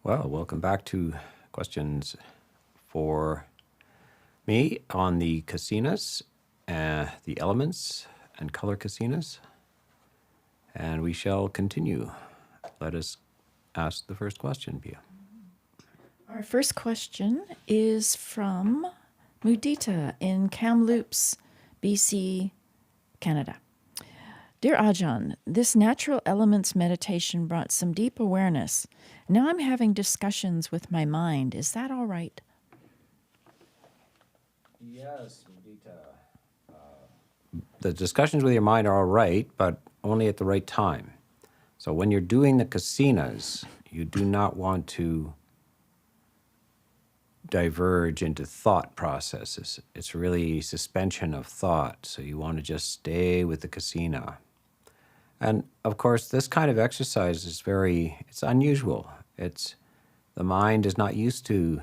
Well, welcome back to questions for me on the kasinas, the elements and color kasinas. And we shall continue. Let us ask the first question, Pia. Our first question is from Mudita in Kamloops, BC, Canada. Dear Ajahn, this natural elements meditation brought some deep awareness. Now I'm having discussions with my mind. Is that all right? Yes, Mudita. The discussions with your mind are all right, but only at the right time. So when you're doing the kasinas, you do not want to diverge into thought processes. It's really suspension of thought. So you want to just stay with the kasina. And of course, this kind of exercise is it's unusual. The mind is not used to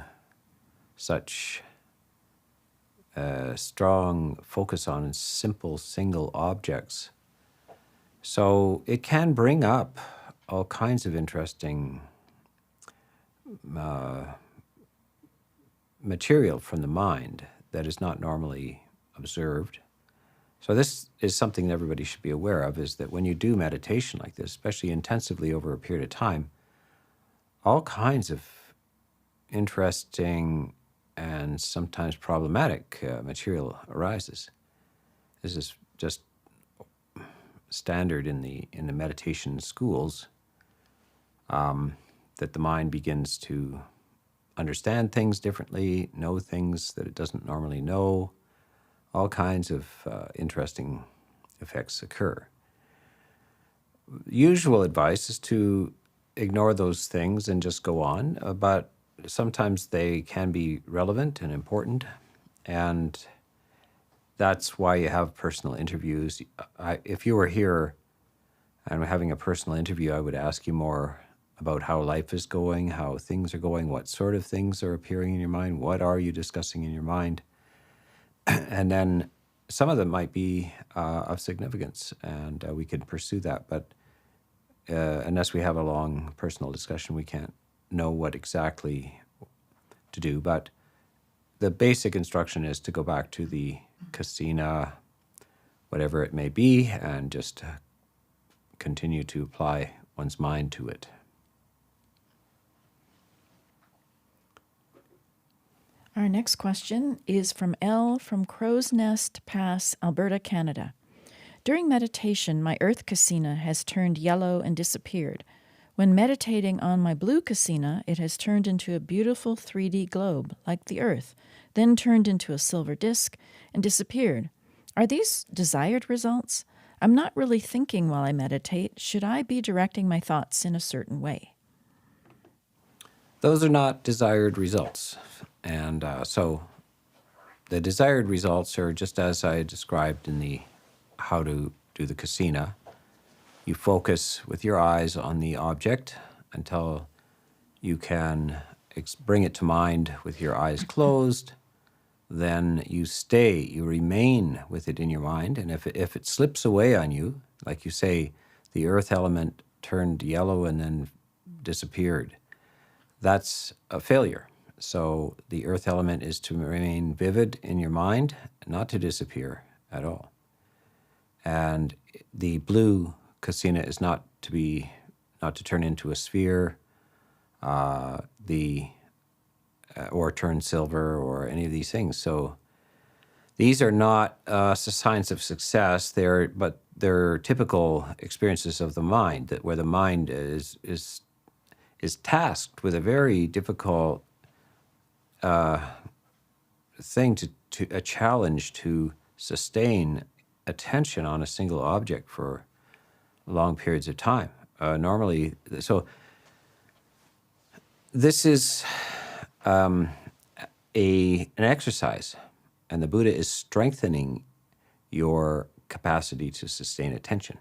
such strong focus on simple single objects. So it can bring up all kinds of interesting material from the mind that is not normally observed. So this is something that everybody should be aware of, is that when you do meditation like this, especially intensively over a period of time, all kinds of interesting and sometimes problematic material arises. This is just standard in the meditation schools, that the mind begins to understand things differently, know things that it doesn't normally know. All kinds of interesting effects occur. Usual advice is to ignore those things and just go on, but sometimes they can be relevant and important, and that's why you have personal interviews. If you were here and we're having a personal interview, I would ask you more about how life is going, how things are going, what sort of things are appearing in your mind, what are you discussing in your mind. And then some of them might be of significance, and we can pursue that. But unless we have a long personal discussion, we can't know what exactly to do. But the basic instruction is to go back to the kasina, whatever it may be, and just continue to apply one's mind to it. Our next question is from L from Crow's Nest Pass, Alberta, Canada. During meditation, my earth kasina has turned yellow and disappeared. When meditating on my blue kasina, it has turned into a beautiful 3D globe, like the earth, then turned into a silver disc and disappeared. Are these desired results? I'm not really thinking while I meditate. Should I be directing my thoughts in a certain way? Those are not desired results. And so the desired results are just as I described in the how to do the kasina. You focus with your eyes on the object until you can bring it to mind with your eyes closed. Then you remain with it in your mind. And if it slips away on you, like you say, the earth element turned yellow and then disappeared, that's a failure. So the earth element is to remain vivid in your mind, not to disappear at all. And the blue kasina is not to turn into a sphere, or turn silver, or any of these things. So these are not signs of success. They're typical experiences of the mind, where the mind is tasked with a very difficult thing, a challenge to sustain attention on a single object for long periods of time. Normally, so this is an exercise, and the Buddha is strengthening your capacity to sustain attention.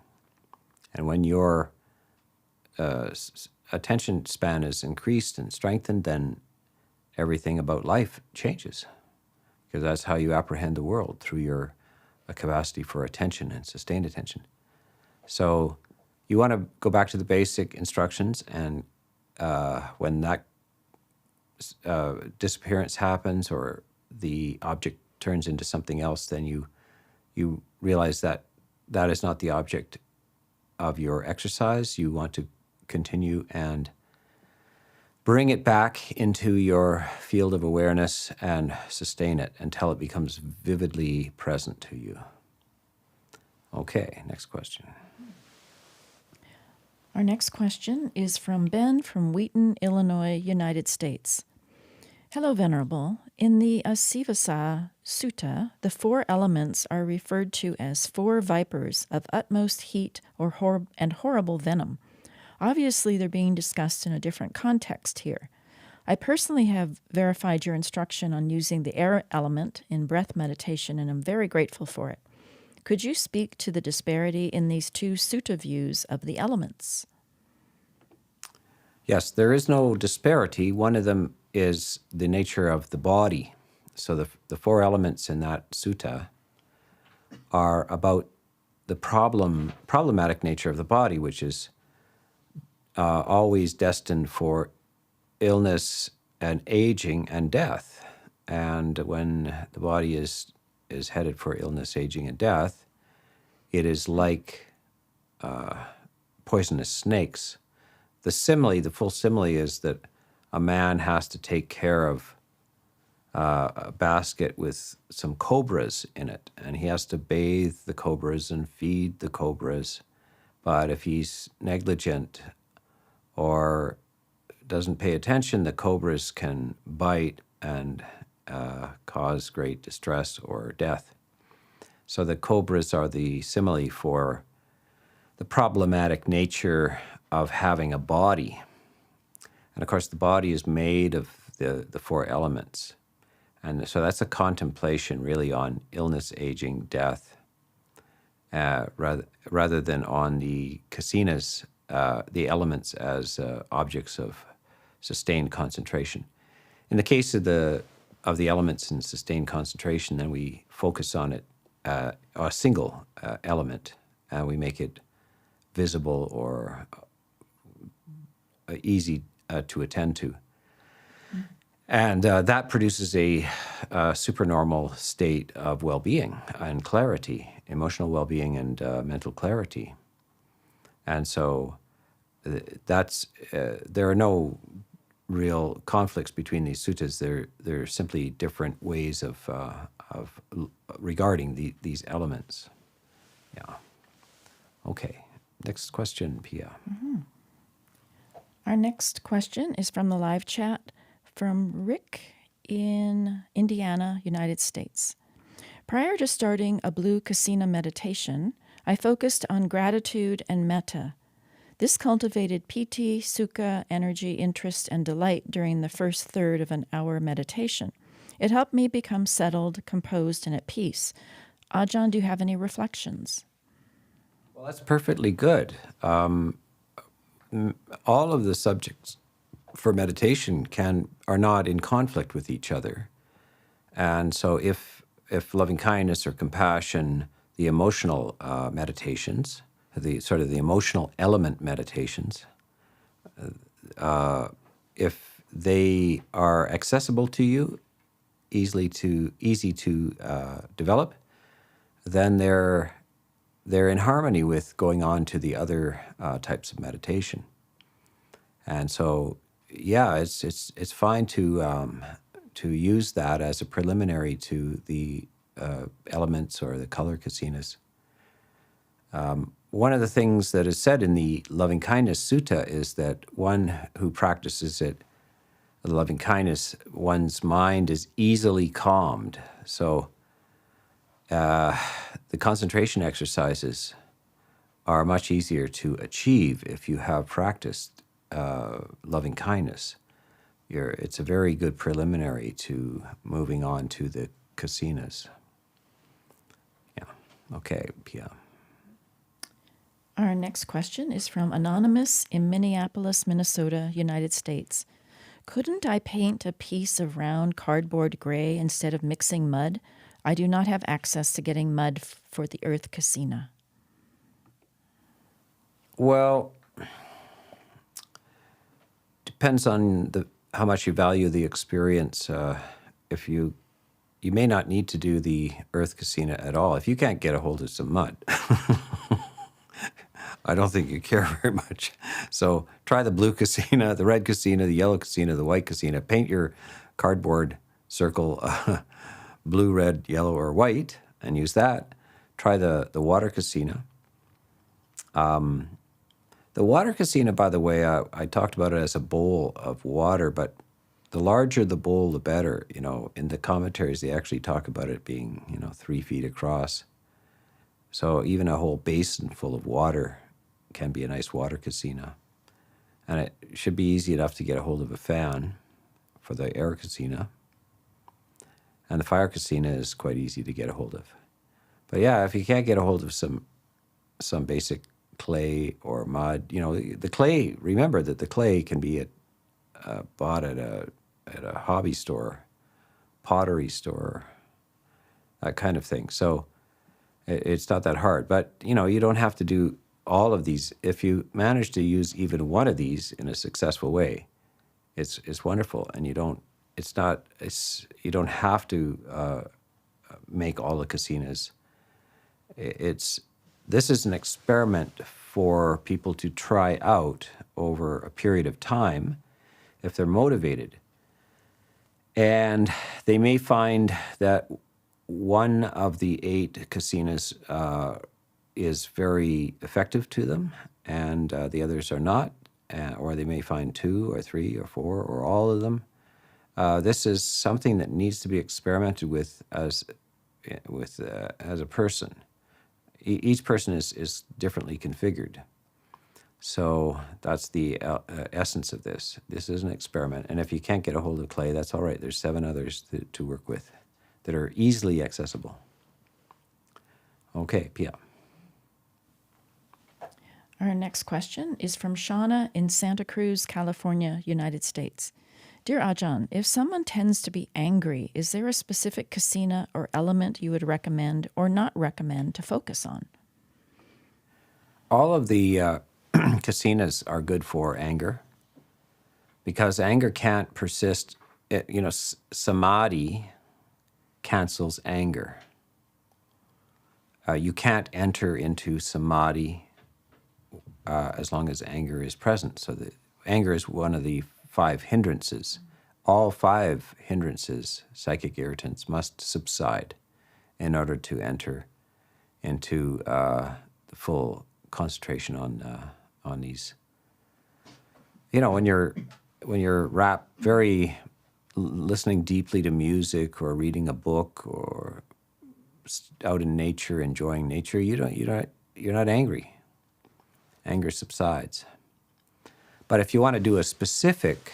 And when your attention span is increased and strengthened, then everything about life changes, because that's how you apprehend the world, through your capacity for attention and sustained attention. So you want to go back to the basic instructions, and when that disappearance happens or the object turns into something else, then you realize that that is not the object of your exercise. You want to continue and bring it back into your field of awareness and sustain it until it becomes vividly present to you. Okay, next question. Our next question is from Ben from Wheaton, Illinois, United States. Hello, Venerable. In the Asivasa Suta, the 4 elements are referred to as 4 vipers of utmost heat and horrible venom. Obviously, they're being discussed in a different context here. I personally have verified your instruction on using the air element in breath meditation, and I'm very grateful for it. Could you speak to the disparity in these 2 sutta views of the elements? Yes, there is no disparity. One of them is the nature of the body. So the 4 elements in that sutta are about the problematic nature of the body, which is always destined for illness and aging and death. And when the body is headed for illness, aging, and death, it is like poisonous snakes. The full simile is that a man has to take care of a basket with some cobras in it, and he has to bathe the cobras and feed the cobras. But if he's negligent or doesn't pay attention, the cobras can bite and cause great distress or death. So the cobras are the simile for the problematic nature of having a body. And of course, the body is made of the 4 elements. And so that's a contemplation really on illness, aging, death, rather than on the kasinas, the elements as objects of sustained concentration. In the case of the elements in sustained concentration, then we focus on it, a single element, and we make it visible or easy to attend to. And that produces a supernormal state of well-being and clarity, emotional well-being and mental clarity. And so there are no real conflicts between these suttas. They're simply different ways of regarding these elements. Yeah. Okay. Next question, Pia. Mm-hmm. Our next question is from the live chat from Rick in Indiana, United States. Prior to starting a blue kasina meditation, I focused on gratitude and metta. This cultivated piti, sukha, energy, interest, and delight during the first third of an hour meditation. It helped me become settled, composed, and at peace. Ajahn, do you have any reflections? Well, that's perfectly good. All of the subjects for meditation are not in conflict with each other. And so if loving kindness or compassion, the emotional meditations, the sort of the emotional element meditations, if they are accessible to you, easy to develop, then they're in harmony with going on to the other types of meditation. And so, yeah, it's fine to use that as a preliminary to the elements or the color kasinas. One of the things that is said in the Loving Kindness Sutta is that one who practices it, the loving kindness, one's mind is easily calmed. So the concentration exercises are much easier to achieve if you have practiced loving kindness. It's a very good preliminary to moving on to the kasinas. Yeah. Okay, Pia. Our next question is from Anonymous in Minneapolis, Minnesota, United States. Couldn't I paint a piece of round cardboard gray instead of mixing mud? I do not have access to getting mud for the earth kasina. Well, depends on how much you value the experience. If you may not need to do the earth kasina at all. If you can't get a hold of some mud, I don't think you care very much. So try the blue kasina, the red kasina, the yellow kasina, the white kasina. Paint your cardboard circle blue, red, yellow, or white, and use that. Try the water kasina. The water kasina, by the way, I talked about it as a bowl of water, but the larger the bowl, the better. In the commentaries, they actually talk about it being, 3 feet across. So even a whole basin full of water can be a nice water kasina. And it should be easy enough to get a hold of a fan for the air kasina. And the fire kasina is quite easy to get a hold of. But yeah, if you can't get a hold of some basic clay or mud, the clay, remember that the clay can be bought at a hobby store, pottery store, that kind of thing. So it's not that hard. But, you don't have to do all of these. If you manage to use even one of these in a successful way, it's wonderful. And you don't have to make all the kasinas. This is an experiment for people to try out over a period of time if they're motivated. And they may find that one of the 8 kasinas is very effective to them, and the others are not, or they may find 2 or 3 or 4 or all of them. This is something that needs to be experimented with as a person. Each person is differently configured. So that's the essence of this. This is an experiment. And if you can't get a hold of clay, that's all right. There's 7 others to work with that are easily accessible. Okay, Pia. Our next question is from Shauna in Santa Cruz, California, United States. Dear Ajahn, if someone tends to be angry, is there a specific kasina or element you would recommend or not recommend to focus on? All of the kasinas are good for anger, because anger can't persist. Samadhi cancels anger. You can't enter into samadhi as long as anger is present. So anger is one of the 5 hindrances. All 5 hindrances, psychic irritants, must subside in order to enter into the full concentration on these. When you're very listening deeply to music or reading a book or out in nature, enjoying nature, you're not angry. Anger subsides. But if you want to do a specific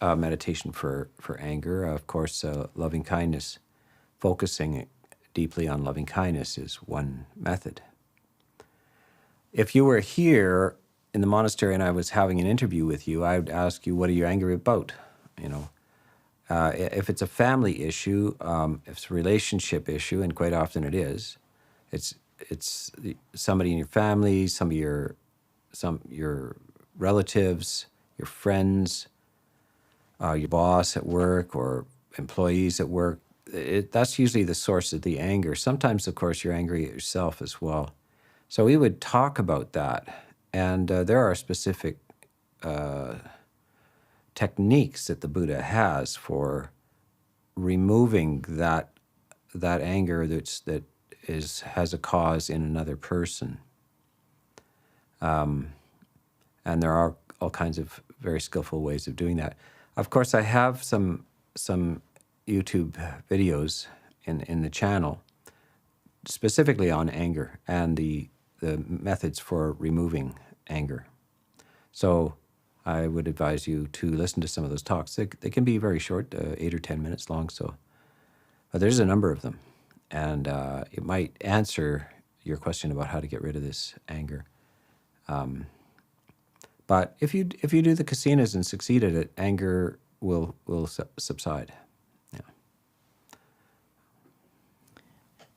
meditation for anger, of course, loving kindness, focusing deeply on loving kindness is one method. If you were here in the monastery and I was having an interview with you, I would ask you, what are you angry about? If it's a family issue, if it's a relationship issue, and quite often it is, it's somebody in your family, some your relatives, your friends, your boss at work, or employees at work. That's usually the source of the anger. Sometimes, of course, you're angry at yourself as well. So we would talk about that, and there are specific techniques that the Buddha has for removing that anger that has a cause in another person. And there are all kinds of very skillful ways of doing that. Of course, I have some YouTube videos in the channel specifically on anger and the methods for removing anger. So I would advise you to listen to some of those talks. They can be very short, 8 or 10 minutes long. But there's a number of them, and it might answer your question about how to get rid of this anger. But if you do the kasinas and succeed at it, anger will subside. Yeah.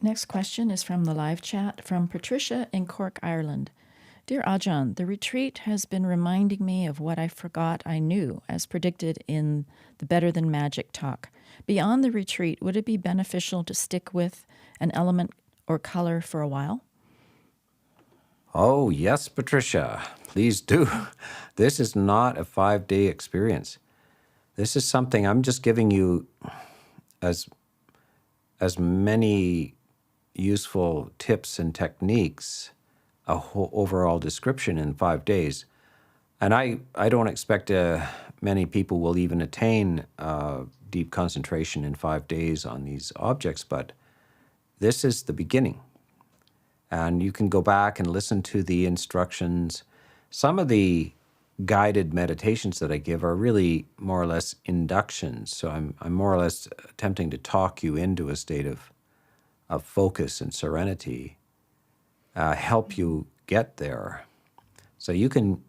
Next question is from the live chat from Patricia in Cork, Ireland. Dear Ajahn, the retreat has been reminding me of what I forgot I knew, as predicted in the Better Than Magic talk. Beyond the retreat, would it be beneficial to stick with an element or color for a while? Oh, yes, Patricia, please do. This is not a 5-day experience. This is something I'm just giving you as many useful tips and techniques, a whole overall description in 5 days. And I don't expect many people will even attain deep concentration in 5 days on these objects, but this is the beginning. And you can go back and listen to the instructions. Some of the guided meditations that I give are really more or less inductions. So I'm more or less attempting to talk you into a state of focus and serenity, help you get there. So you can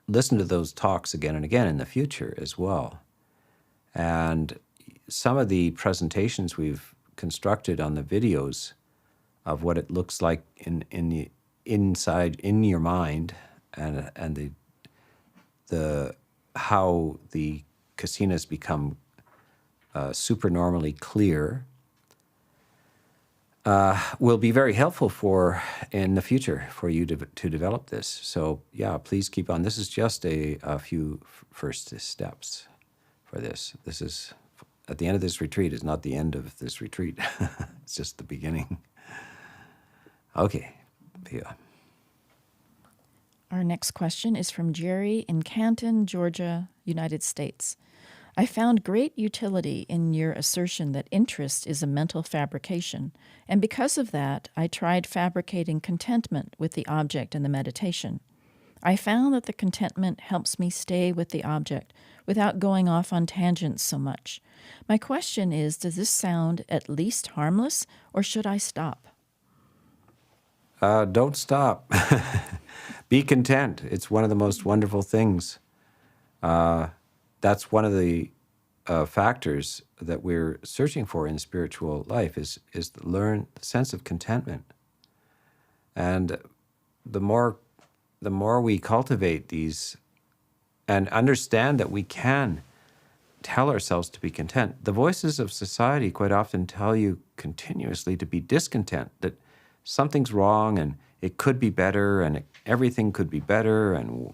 listen to those talks again and again in the future as well. And some of the presentations we've constructed on the videos of what it looks like in the inside in your mind, and the how the kasinas become supernormally clear will be very helpful for in the future for you to develop this. So yeah, please keep on. This is just a few first steps for this. This is at the end of this retreat is not the end of this retreat. It's just the beginning. Okay, Pia. Our next question is from Jerry in Canton, Georgia, United States. I found great utility in your assertion that interest is a mental fabrication, and because of that, I tried fabricating contentment with the object in the meditation. I found that the contentment helps me stay with the object without going off on tangents so much. My question is, does this sound at least harmless, or should I stop? Don't stop. Be content. It's one of the most wonderful things. That's one of the factors that we're searching for in spiritual life is to learn the sense of contentment. And the more we cultivate these and understand that we can tell ourselves to be content. The voices of society quite often tell you continuously to be discontent, that something's wrong and it could be better and everything could be better, and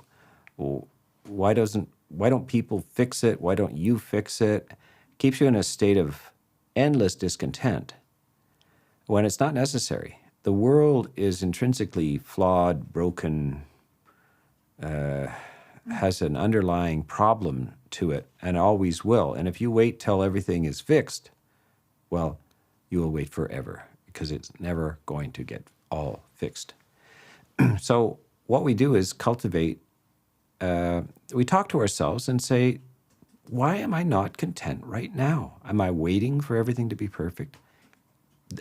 why don't people fix it? Why don't you fix it? It keeps you in a state of endless discontent when it's not necessary. The world is intrinsically flawed, broken, has an underlying problem to it, and always will. And if you wait till everything is fixed, well, you will wait forever because it's never going to get all fixed. So what we do is cultivate, we talk to ourselves and say, why am I not content right now? Am I waiting for everything to be perfect?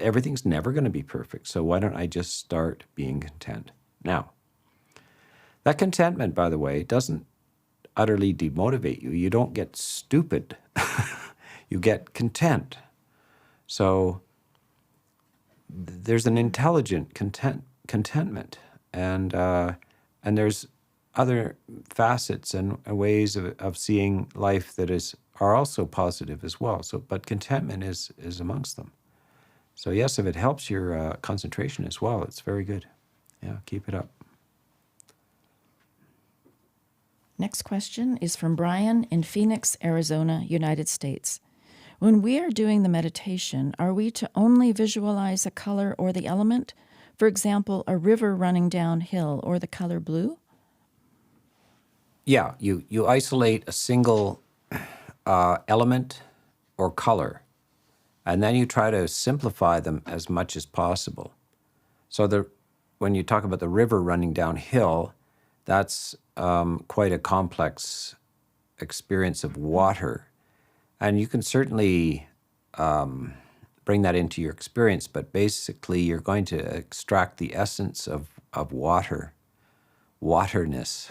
Everything's never going to be perfect, so why don't I just start being content now? That contentment, by the way, doesn't utterly demotivate you. You don't get stupid. You get content. So there's an intelligent contentment, and there's other facets and ways of seeing life that are also positive as well. So, but contentment is amongst them. So yes, if it helps your concentration as well, it's very good. Yeah, keep it up. Next question is from Brian in Phoenix, Arizona, United States. When we are doing the meditation, are we to only visualize a color or the element? For example, a river running downhill or the color blue? Yeah, you isolate a single element or color, and then you try to simplify them as much as possible. So when you talk about the river running downhill, that's quite a complex experience of water. And you can certainly bring that into your experience, but basically you're going to extract the essence of waterness.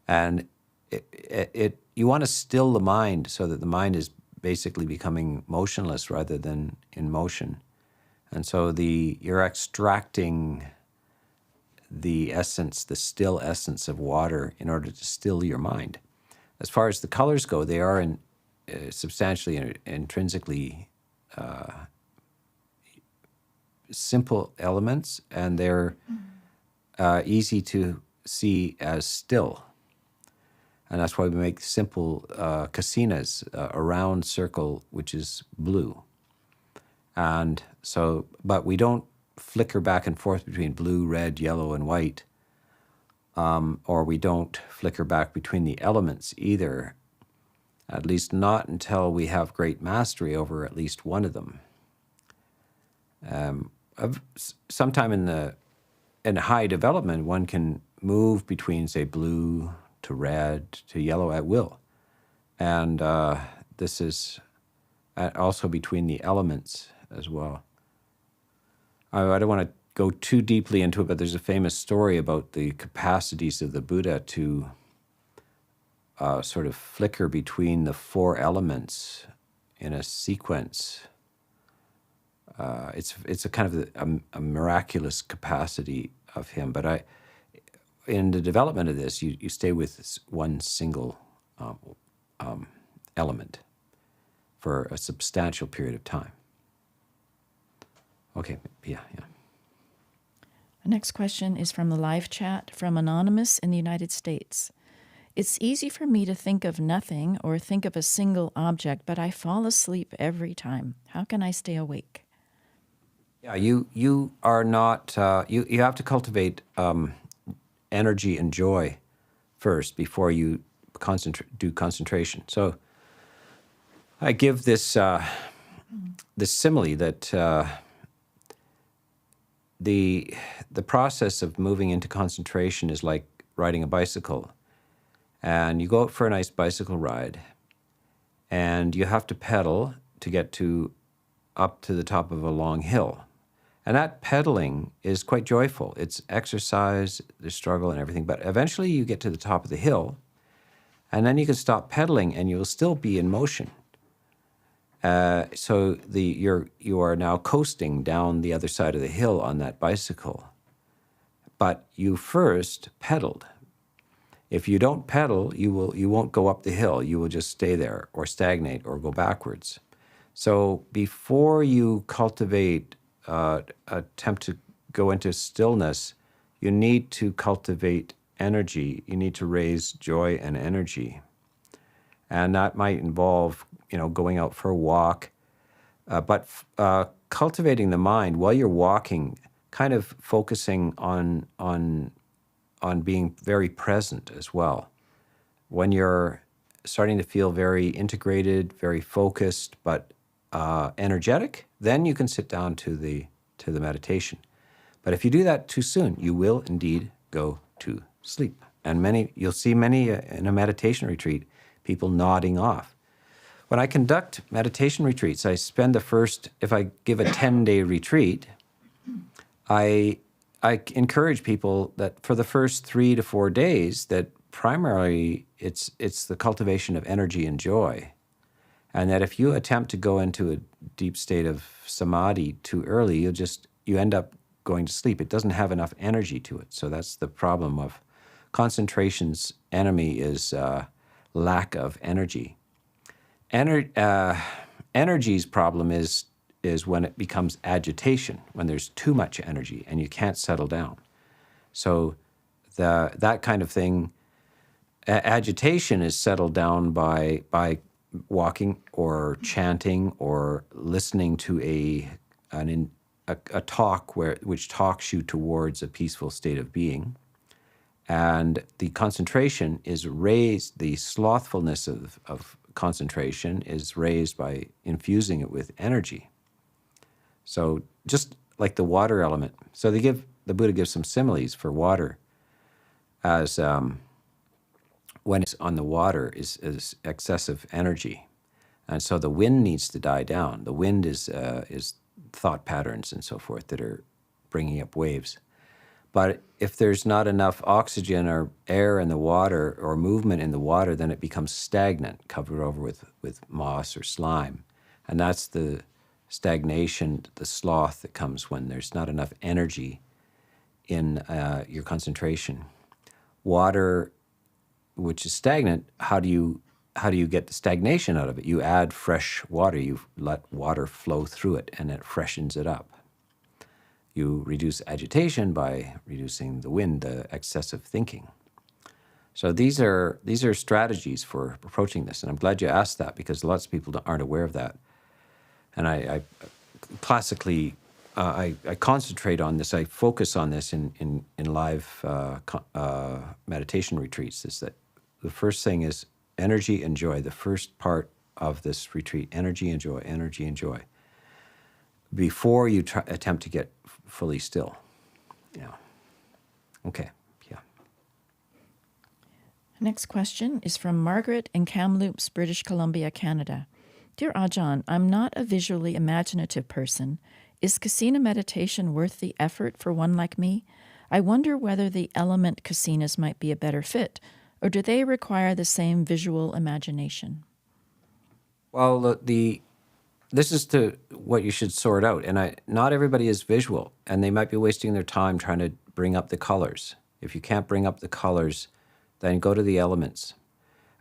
And you want to still the mind so that the mind is basically becoming motionless rather than in motion. And so you're extracting the essence, the still essence of water in order to still your mind. As far as the colors go, they are substantially intrinsically simple elements, and they're easy to see as still. And that's why we make simple kasinas, a round circle which is blue. And so, but we don't flicker back and forth between blue, red, yellow, and white, or we don't flicker back between the elements either, at least not until we have great mastery over at least one of them. Sometime in high development, one can move between, say, blue to red to yellow at will. And this is also between the elements as well. I don't want to go too deeply into it, but there's a famous story about the capacities of the Buddha to sort of flicker between the four elements in a sequence. It's a kind of a miraculous capacity of him. But in the development of this, you stay with one single element for a substantial period of time. Okay, yeah. The next question is from the live chat from Anonymous in the United States. It's easy for me to think of nothing or think of a single object, but I fall asleep every time. How can I stay awake? Yeah, you are not, you have to cultivate energy and joy first before you do concentration. So I give this simile that the process of moving into concentration is like riding a bicycle. And you go out for a nice bicycle ride, and you have to pedal to get up to the top of a long hill. And that pedaling is quite joyful. It's exercise, the struggle and everything. But eventually you get to the top of the hill, and then you can stop pedaling and you'll still be in motion. So you are now coasting down the other side of the hill on that bicycle. But you first pedaled. If you don't pedal, you won't go up the hill. You will just stay there or stagnate or go backwards. So before you cultivate, attempt to go into stillness, you need to cultivate energy. You need to raise joy and energy. And that might involve, going out for a walk. But cultivating the mind while you're walking, kind of focusing on being very present as well. When you're starting to feel very integrated, very focused, but energetic, then you can sit down to the meditation. But if you do that too soon, you will indeed go to sleep. And you'll see many in a meditation retreat, people nodding off. When I conduct meditation retreats, I spend if I give a 10-day retreat, I encourage people that for the first 3 to 4 days, that primarily it's the cultivation of energy and joy. And that if you attempt to go into a deep state of samadhi too early, you end up going to sleep. It doesn't have enough energy to it. So that's the problem of concentration's enemy is lack of energy. Energy's problem is when it becomes agitation, when there's too much energy and you can't settle down. So that kind of thing, agitation is settled down by walking or chanting or listening to a talk which talks you towards a peaceful state of being. And the concentration is raised, the slothfulness of concentration is raised by infusing it with energy. So just like the water element. So the Buddha gives some similes for water as when it's on the water is excessive energy. And so the wind needs to die down. The wind is thought patterns and so forth that are bringing up waves. But if there's not enough oxygen or air in the water or movement in the water, then it becomes stagnant, covered over with moss or slime. And that's the stagnation, the sloth that comes when there's not enough energy in your concentration. Water, which is stagnant, how do you get the stagnation out of it? You add fresh water. You let water flow through it, and it freshens it up. You reduce agitation by reducing the wind, the excessive thinking. So these are strategies for approaching this, and I'm glad you asked that because lots of people aren't aware of that. And I classically, I concentrate on this. I focus on this in live meditation retreats. Is that the first thing is energy and joy. The first part of this retreat, energy and joy, energy and joy. Before you attempt to get fully still. Yeah. Okay. Yeah. Next question is from Margaret in Kamloops, British Columbia, Canada. Dear Ajahn, I'm not a visually imaginative person. Is kasina meditation worth the effort for one like me? I wonder whether the element kasinas might be a better fit, or do they require the same visual imagination? Well, this is what you should sort out. And not everybody is visual, and they might be wasting their time trying to bring up the colors. If you can't bring up the colors, then go to the elements.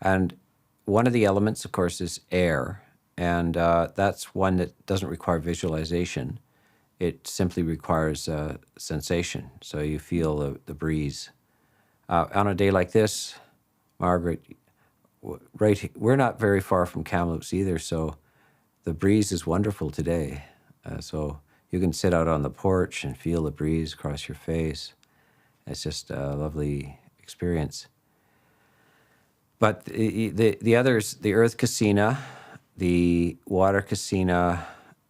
And one of the elements, of course, is air. And that's one that doesn't require visualization. It simply requires sensation. So you feel the breeze. On a day like this, Margaret, we're not very far from Kamloops either, so the breeze is wonderful today. So you can sit out on the porch and feel the breeze across your face. It's just a lovely experience. But the others, the earth kasina, the water kasina,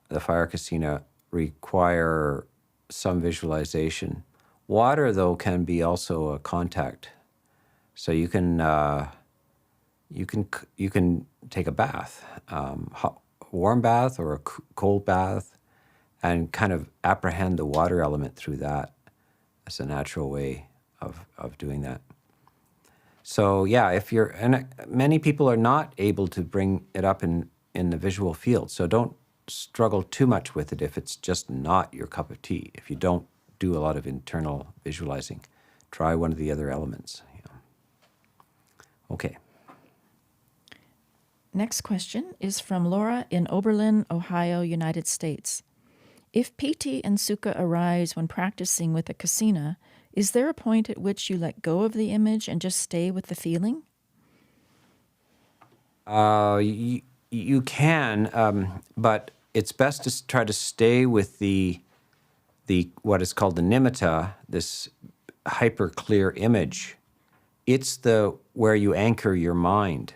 the fire kasina, require some visualization. Water, though, can be also a contact. So you can take a bath, warm bath or a cold bath, and kind of apprehend the water element through that. That's a natural way of doing that. So yeah, and many people are not able to bring it up in the visual field. So don't struggle too much with it if it's just not your cup of tea. If you don't do a lot of internal visualizing, try one of the other elements. Yeah. Okay. Next question is from Laura in Oberlin, Ohio, United States. If piti and sukha arise when practicing with a kasina, is there a point at which you let go of the image and just stay with the feeling? You can, but it's best to try to stay with the what is called the nimitta, this hyper clear image. It's where you anchor your mind,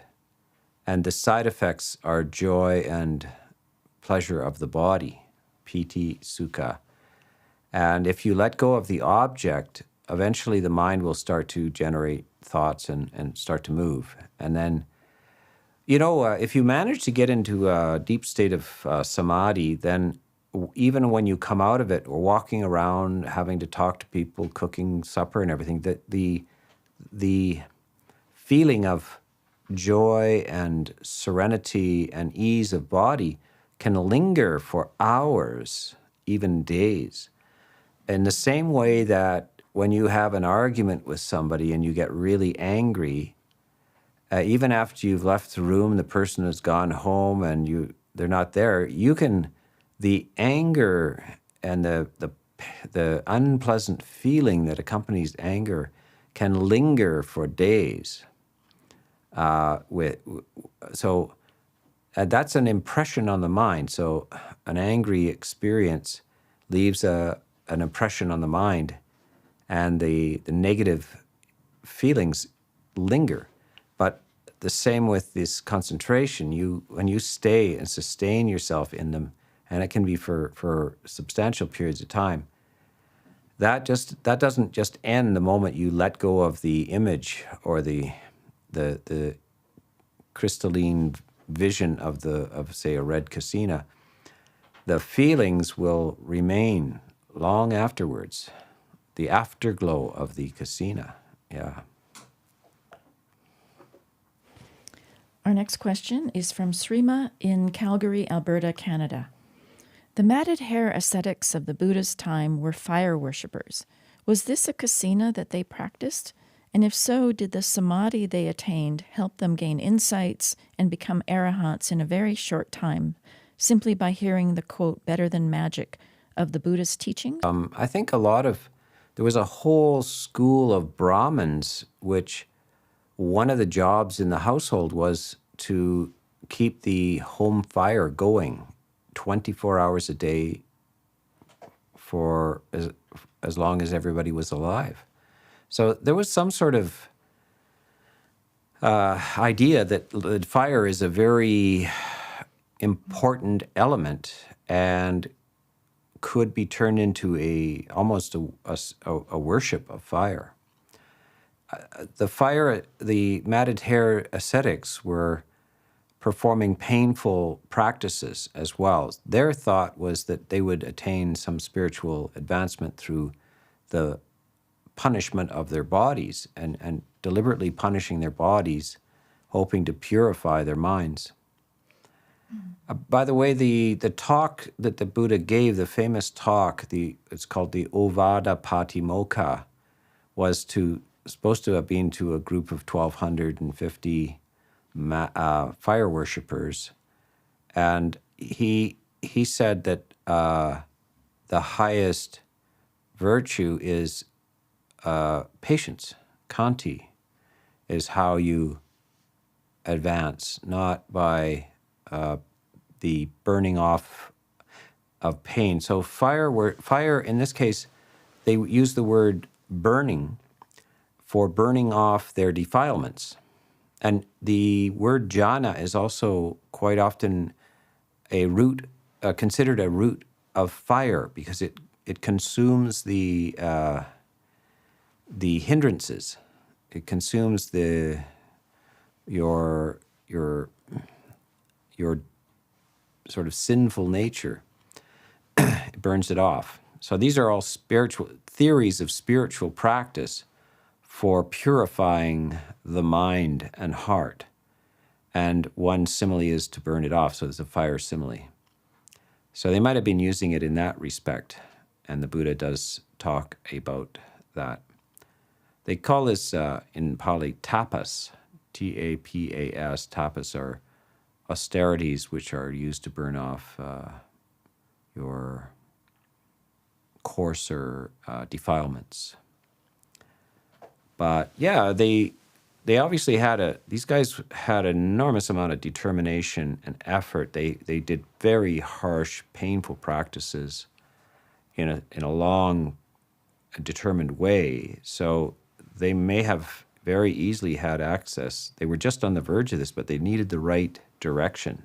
and the side effects are joy and pleasure of the body, piti, sukha. And if you let go of the object, eventually the mind will start to generate thoughts and start to move. And then, if you manage to get into a deep state of samadhi, then even when you come out of it, or walking around, having to talk to people, cooking supper and everything, the feeling of joy and serenity and ease of body can linger for hours, even days. In the same way that when you have an argument with somebody and you get really angry, even after you've left the room, the person has gone home and they're not there, the anger and the unpleasant feeling that accompanies anger can linger for days. So that's an impression on the mind. So an angry experience leaves an impression on the mind, and the negative feelings linger. But the same with this concentration. When you stay and sustain yourself in them, and it can be for substantial periods of time, that doesn't just end the moment you let go of the image or the crystalline vision of say a red kasina. The feelings will remain long afterwards. The afterglow of the kasina. Yeah. Our next question is from Srima in Calgary, Alberta, Canada. The matted hair ascetics of the Buddha's time were fire worshippers. Was this a kasina that they practiced? And if so, did the samadhi they attained help them gain insights and become arahants in a very short time, simply by hearing the quote, better than magic of the Buddha's teachings? I think there was a whole school of Brahmins, which one of the jobs in the household was to keep the home fire going 24 hours a day for as long as everybody was alive. So there was some sort of idea that fire is a very important element and could be turned into almost a worship of fire. The matted hair ascetics were performing painful practices as well. Their thought was that they would attain some spiritual advancement through the punishment of their bodies and deliberately punishing their bodies, hoping to purify their minds. By the way, the talk that the Buddha gave, the famous talk, it's called the Ovada Patimokkha, was supposed to have been to a group of 1,250 fire worshippers, and he said that the highest virtue is patience. Kanti is how you advance, not by the burning off of pain. So fire in this case, they use the word burning for burning off their defilements. And the word jhana is also quite often considered a root of fire, because it consumes the hindrances. It consumes your sort of sinful nature. It burns it off. So these are all spiritual theories of spiritual practice for purifying the mind and heart. And one simile is to burn it off, so there's a fire simile. So they might have been using it in that respect, and the Buddha does talk about that. They call this in Pali tapas, T-A-P-A-S. Tapas are austerities which are used to burn off your coarser defilements. But yeah, they obviously these guys had an enormous amount of determination and effort. They did very harsh, painful practices in a long, determined way. So they may have very easily had access. They were just on the verge of this, but they needed the right direction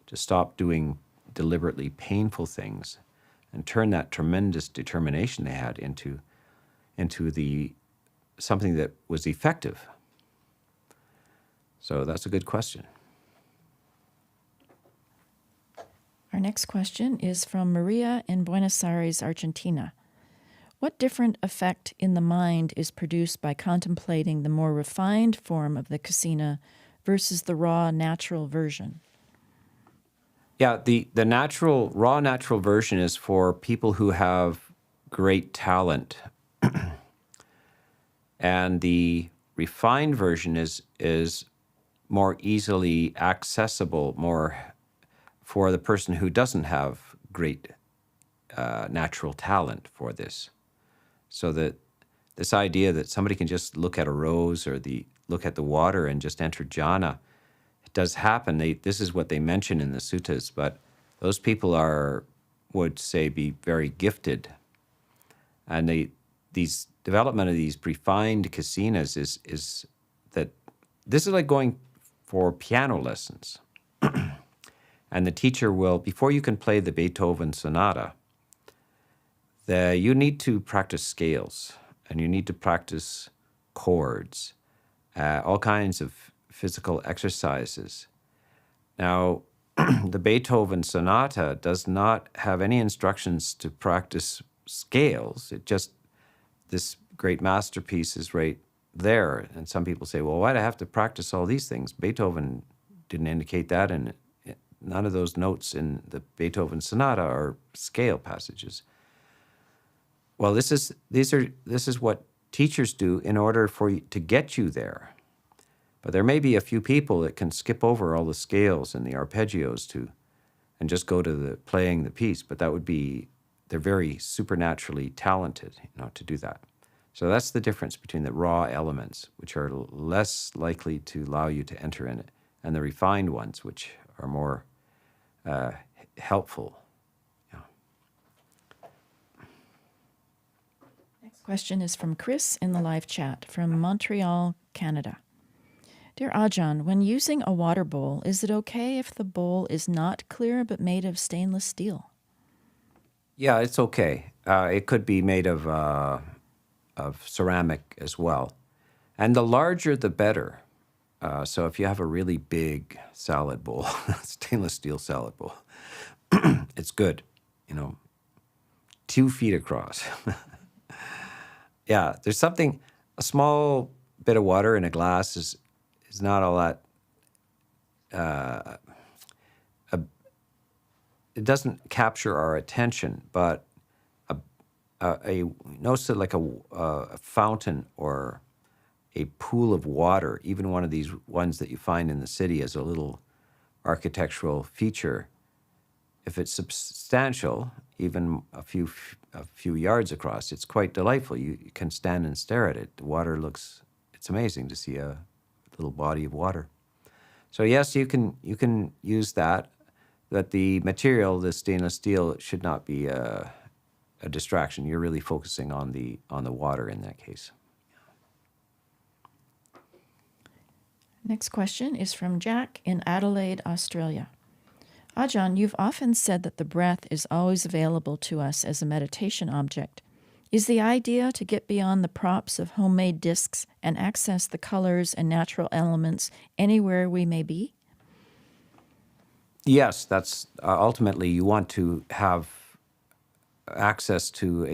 to stop doing deliberately painful things and turn that tremendous determination they had into something that was effective. So that's a good question. Our next question is from Maria in Buenos Aires, Argentina. What different effect in the mind is produced by contemplating the more refined form of the kasina versus the raw, natural version? Yeah, the raw natural version is for people who have great talent. And the refined version is more easily accessible, more for the person who doesn't have great natural talent for this. So that this idea that somebody can just look at a rose or look at the water and just enter jhana, it does happen. This is what they mention in the suttas, but those people would say, be very gifted. And these development of these refined kasinas is that this is like going for piano lessons. And the teacher will, before you can play the Beethoven sonata, you need to practice scales, and you need to practice chords, all kinds of physical exercises. Now, the Beethoven sonata does not have any instructions to practice scales. This great masterpiece is right there. And some people say, well, why do I have to practice all these things? Beethoven didn't indicate that, and none of those notes in the Beethoven sonata are scale passages. Well, this is what teachers do in order for you to get you there. But there may be a few people that can skip over all the scales and the arpeggios and just go to the playing the piece. But they're very supernaturally talented, to do that. So that's the difference between the raw elements, which are less likely to allow you to enter in it, and the refined ones, which are more helpful. Next question is from Chris in the live chat from Montreal, Canada. Dear Ajahn, when using a water bowl, is it okay if the bowl is not clear but made of stainless steel? Yeah, it's okay. It could be made of ceramic as well. And the larger, the better. So if you have a really big salad bowl, stainless steel salad bowl, it's good, 2 feet across. Yeah, there's something, a small bit of water in a glass is not all that, it doesn't capture our attention, but notice it like a fountain or a pool of water, even one of these ones that you find in the city as a little architectural feature. If it's substantial, even a few yards across, it's quite delightful. You can stand and stare at it. The water it's amazing to see a little body of water. So yes, you can use that, but the material, the stainless steel, should not be a distraction. You're really focusing on the water in that case. Next question is from Jack in Adelaide, Australia. Ajahn, you've often said that the breath is always available to us as a meditation object. Is the idea to get beyond the props of homemade discs and access the colors and natural elements anywhere we may be? Yes, that's ultimately you want to have access to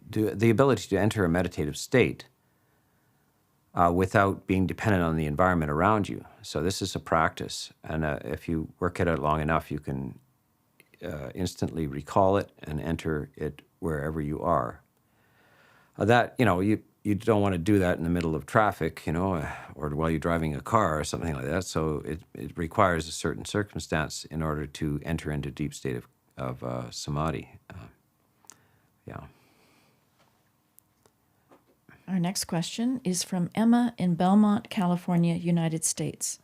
the ability to enter a meditative state without being dependent on the environment around you. So this is a practice, and if you work at it long enough, you can instantly recall it and enter it wherever you are. You don't want to do that in the middle of traffic, or while you're driving a car or something like that. So it requires a certain circumstance in order to enter into a deep state of samadhi. Yeah. Our next question is from Emma in Belmont, California, United States.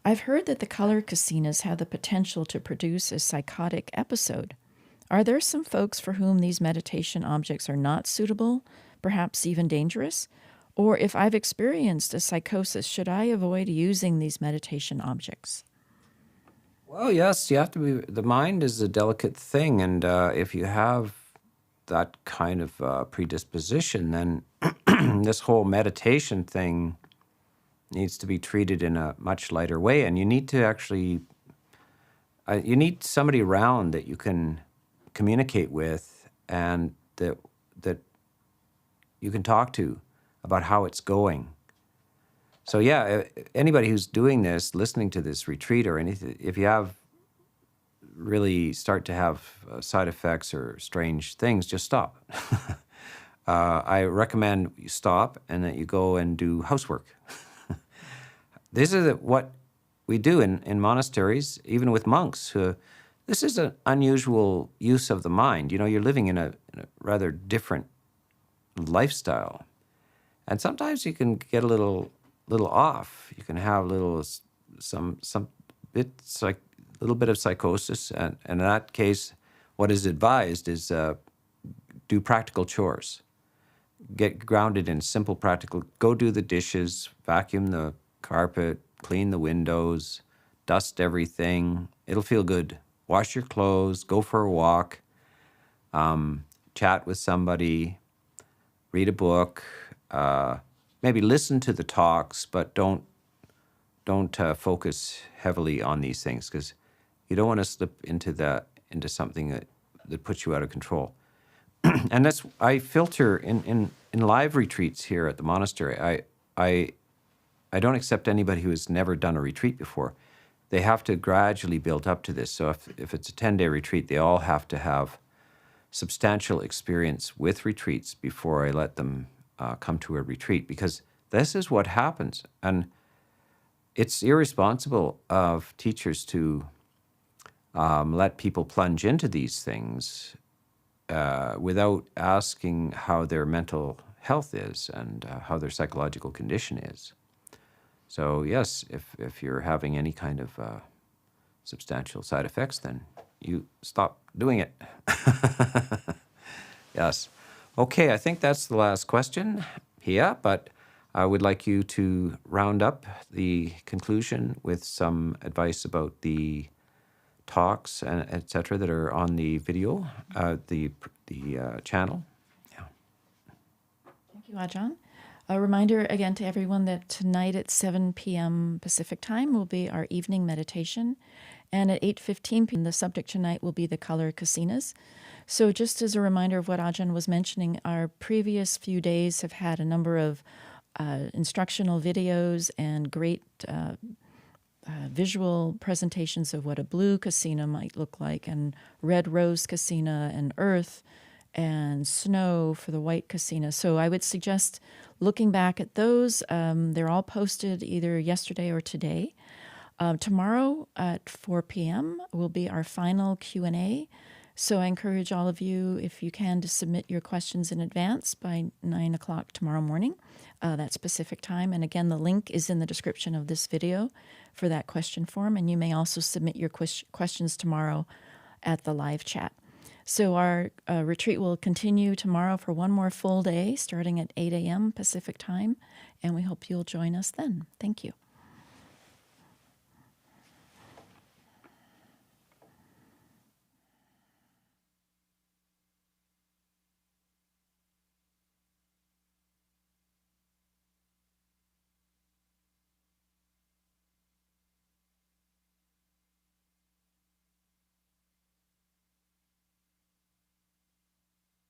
I've heard that the color casinas have the potential to produce a psychotic episode. Are there some folks for whom these meditation objects are not suitable, perhaps even dangerous? Or if I've experienced a psychosis, should I avoid using these meditation objects? Well, yes, you have to be. The mind is a delicate thing, and if you have that kind of predisposition, then this whole meditation thing needs to be treated in a much lighter way. And you need to actually, you need somebody around that you can communicate with and that you can talk to about how it's going. So yeah, anybody who's doing this, listening to this retreat or anything, if you really start to have side effects or strange things, just stop. I recommend you stop and that you go and do housework. This is what we do in monasteries, even with monks. This is an unusual use of the mind. You're living in a rather different lifestyle. And sometimes you can get a little off. You can have some bits, like a little bit of psychosis. And in that case, what is advised is do practical chores. Get grounded in simple practical, go do the dishes, vacuum the carpet, clean the windows, dust everything. It'll feel good. Wash your clothes, go for a walk, chat with somebody, read a book, maybe listen to the talks, but don't focus heavily on these things, because you don't want to slip into something that puts you out of control. And that's, I filter in live retreats here at the monastery. I don't accept anybody who has never done a retreat before. They have to gradually build up to this. So if it's a 10-day retreat, they all have to have substantial experience with retreats before I let them come to a retreat, because this is what happens. And it's irresponsible of teachers to let people plunge into these things without asking how their mental health is and how their psychological condition is. So yes, if you're having any kind of substantial side effects, then you stop doing it. Yes. Okay, I think that's the last question here, but I would like you to round up the conclusion with some advice about the talks and et cetera that are on the video, the channel. Yeah. Thank you, Ajahn. A reminder again to everyone that tonight at 7 p.m. Pacific time will be our evening meditation. And at 8:15 p.m., the subject tonight will be the color kasinas. So just as a reminder of what Ajahn was mentioning, our previous few days have had a number of instructional videos and great visual presentations of what a blue kasina might look like, and red rose kasina, and earth and snow for the white kasina. So I would suggest looking back at those. They're all posted either yesterday or today. Tomorrow at 4 p.m. will be our final Q&A. So I encourage all of you, if you can, to submit your questions in advance by 9 o'clock tomorrow morning. That's Pacific time. And again, the link is in the description of this video for that question form. And you may also submit your questions tomorrow at the live chat. So our retreat will continue tomorrow for one more full day, starting at 8 a.m. Pacific time. And we hope you'll join us then. Thank you.